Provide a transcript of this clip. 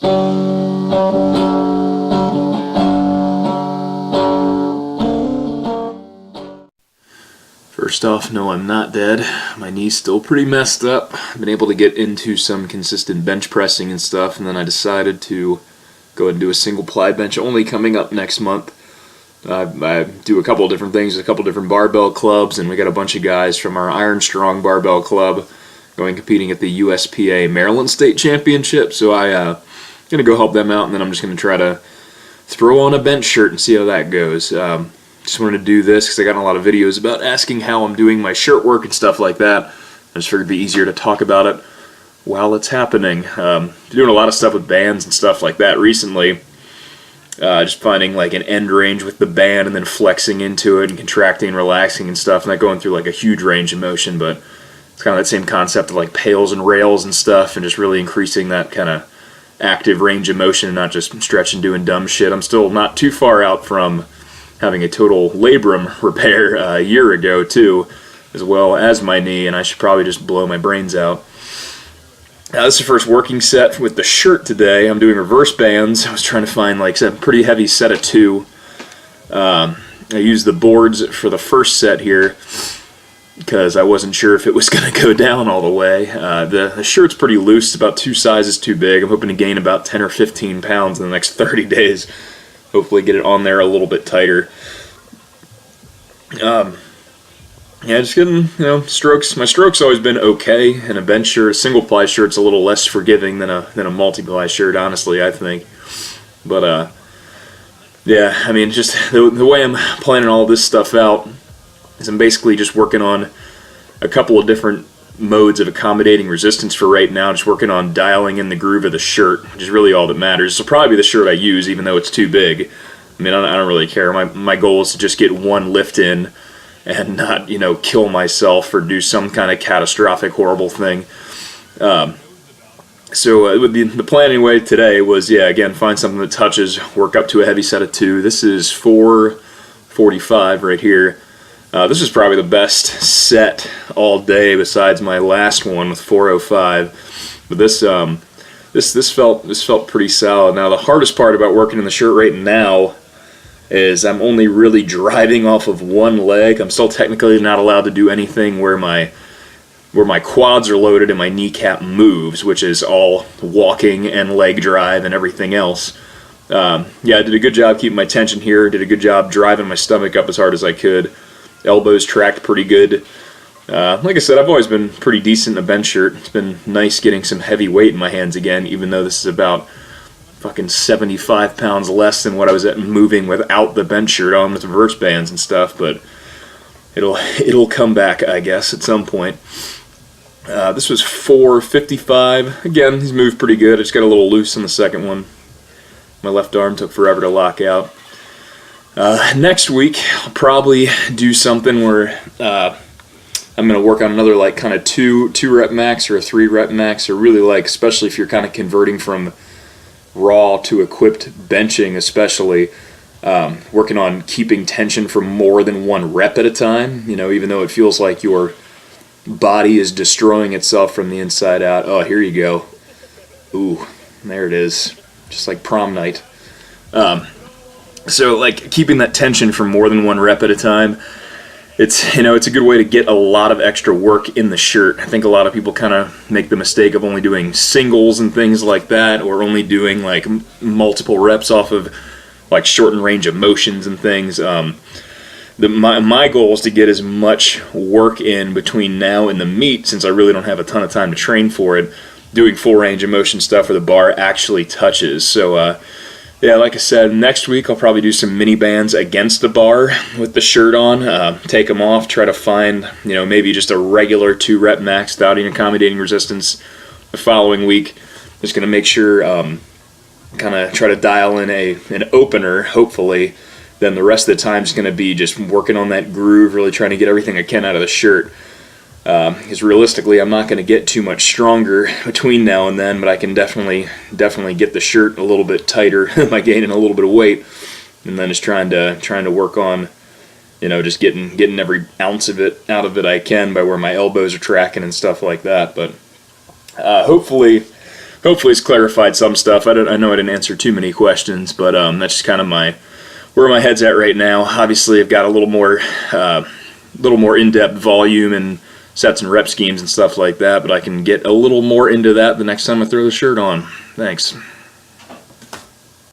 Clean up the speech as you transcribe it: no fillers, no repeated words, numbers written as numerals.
First off, no, I'm not dead. My knee's still pretty messed up. I've been able to get into some consistent bench pressing and stuff, and then I decided to go ahead and do a single ply bench only coming up next month. I do a couple of different things, a couple of different barbell clubs, and we got a bunch of guys from our Iron Strong Barbell Club going competing at the USPA Maryland State Championship. So I'm going to go help them out, and then I'm just going to try to throw on a bench shirt and see how that goes. Just wanted to do this because I got a lot of videos about asking how I'm doing my shirt work and stuff like that. I just figured it'd be easier to talk about it while it's happening. Doing a lot of stuff with bands and stuff like that recently. Just finding like an end range with the band and then flexing into it and contracting and relaxing and stuff, not going through like a huge range of motion, but it's kind of that same concept of like pails and rails and stuff, and just really increasing that kind of active range of motion and not just stretching doing dumb shit. I'm still not too far out from having a total labrum repair a year ago too, as well as my knee, and I should probably just blow my brains out. This is the first working set with the shirt today. I'm doing reverse bands. I was trying to find like a pretty heavy set of 2. I used the boards for the first set here because I wasn't sure if it was going to go down all the way. The shirt's pretty loose. It's about 2 sizes too big. I'm hoping to gain about 10 or 15 pounds in the next 30 days. Hopefully get it on there a little bit tighter. Yeah, just getting, strokes. My stroke's always been okay, and a bench shirt, a single ply shirt's a little less forgiving than a multi-ply shirt, honestly, I think. But, yeah, I mean, just the way I'm planning all this stuff out is I'm basically just working on a couple of different modes of accommodating resistance for right now, just working on dialing in the groove of the shirt, which is really all that matters. This will probably be the shirt I use, even though it's too big. I mean, I don't really care. My goal is to just get one lift in and not, kill myself or do some kind of catastrophic, horrible thing. So the plan anyway today was, again, find something that touches, work up to a heavy set of 2. This is 445 right here. This is probably the best set all day besides my last one with 405. But this felt pretty solid. Now the hardest part about working in the shirt right now is I'm only really driving off of one leg. I'm still technically not allowed to do anything where my quads are loaded and my kneecap moves, which is all walking and leg drive and everything else. I did a good job keeping my tension here, did a good job driving my stomach up as hard as I could. Elbows tracked pretty good. Like I said, I've always been pretty decent in a bench shirt. It's been nice getting some heavy weight in my hands again, even though this is about fucking 75 pounds less than what I was at moving without the bench shirt on with reverse bands and stuff, but it'll come back, I guess, at some point. This was 455. Again, he's moved pretty good. I just got a little loose in the second one. My left arm took forever to lock out. Next week, I'll probably do something where I'm going to work on another like kind of 2 rep max or a 3 rep max, or really like, especially if you're kind of converting from raw to equipped benching, especially working on keeping tension for more than 1 rep at a time, even though it feels like your body is destroying itself from the inside out. Oh, here you go. Ooh, there it is. Just like prom night. So like keeping that tension for more than 1 rep at a time, it's a good way to get a lot of extra work in the shirt. I think a lot of people kind of make the mistake of only doing singles and things like that, or only doing like multiple reps off of like shortened range of motions and things. My goal is to get as much work in between now and the meet, since I really don't have a ton of time to train for it. Doing full range of motion stuff where the bar actually touches. So like I said, next week I'll probably do some mini bands against the bar with the shirt on, take them off, try to find, maybe just a regular 2 rep max without any accommodating resistance. The following week, just going to make sure, kind of try to dial in an opener, hopefully. Then the rest of the time is going to be just working on that groove, really trying to get everything I can out of the shirt. Because realistically, I'm not going to get too much stronger between now and then, but I can definitely get the shirt a little bit tighter by gaining a little bit of weight, and then just trying to work on, just getting every ounce of it out of it I can by where my elbows are tracking and stuff like that. But hopefully hopefully it's clarified some stuff. I know I didn't answer too many questions, but that's just kind of where my head's at right now. Obviously, I've got a little more in-depth volume and sets and rep schemes and stuff like that, but I can get a little more into that the next time I throw the shirt on. Thanks.